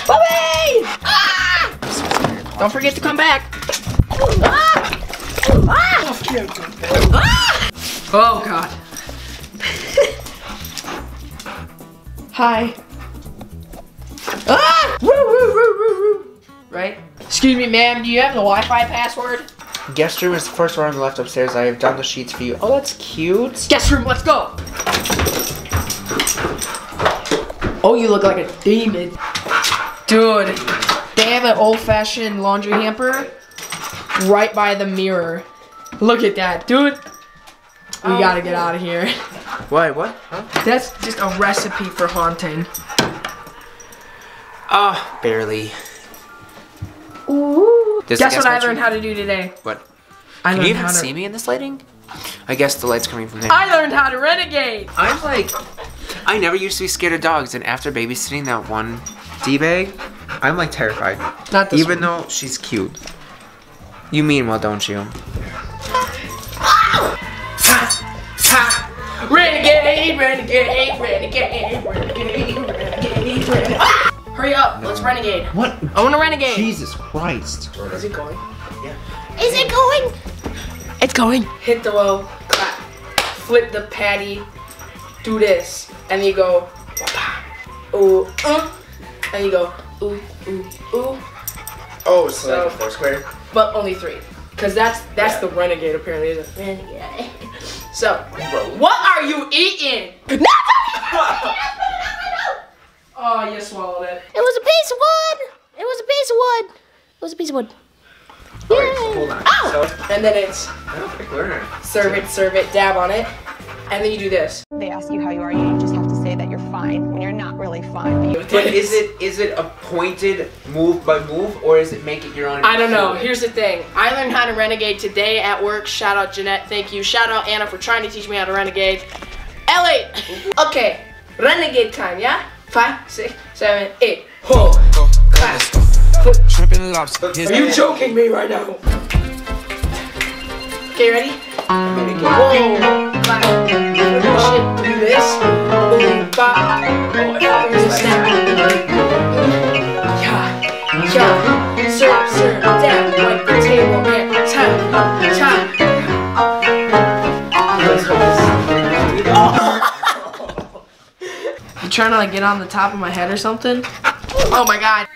Bobby! Ah! Don't forget to come back. Ah! Ah! Ah! Oh God. Hi. Ah! Woo, woo, woo, woo, woo. Right? Excuse me, ma'am, do you have the Wi-Fi password? Guest room is the first one on the left upstairs. I have done the sheets for you. Oh, that's cute. Guest room, let's go. Oh, you look like a demon. Dude, they have an old-fashioned laundry hamper right by the mirror. Look at that, dude. We gotta get out of here. Why, what? Huh? That's just a recipe for haunting. Ah, barely. Ooh. Guess what I learned how to do today? What? I Can you even see me in this lighting? I guess the light's coming from there. I learned how to renegade. I never used to be scared of dogs, and after babysitting that one D-bag, I'm like terrified. Not this Even one. though she's cute. You mean well, don't you? Renegade, renegade, renegade, renegade, renegade, renegade. Ah! Hurry up, let's renegade. What? I want to renegade. Jesus Christ. Is it going? Yeah. Is it going? It's going. Hit the low, clap, flip the patty, do this, and you go, ooh, and you go, ooh, ooh, ooh. Oh, so like a Foursquare? But only 3, because that's the renegade apparently. Is a renegade. So, what are you eating? No! Oh, you swallowed it. It was a piece of wood. It was a piece of wood. It was a piece of wood. Alright, hold on. Ow! So, And then it's I don't think learner. serve it, dab on it, and then you do this. They ask you how you are, you just have to say that you're fine when you're not really fine. But is it a pointed move by move, or is it make it your own? I don't know. Here's the thing. I learned how to renegade today at work. Shout out Jeanette. Thank you. Shout out Anna for trying to teach me how to renegade. Ellie. Okay. Renegade time, yeah? 5, 6, 7, 8. Ho. Clap. Are you joking me right now? Okay, ready? Whoa. Clap. Shit. Do this. Boom. Bop. Oh, here's a snap. Yeah. Serve, down, wipe the table, man. Time. You trying to like get on the top of my head or something? Oh my God.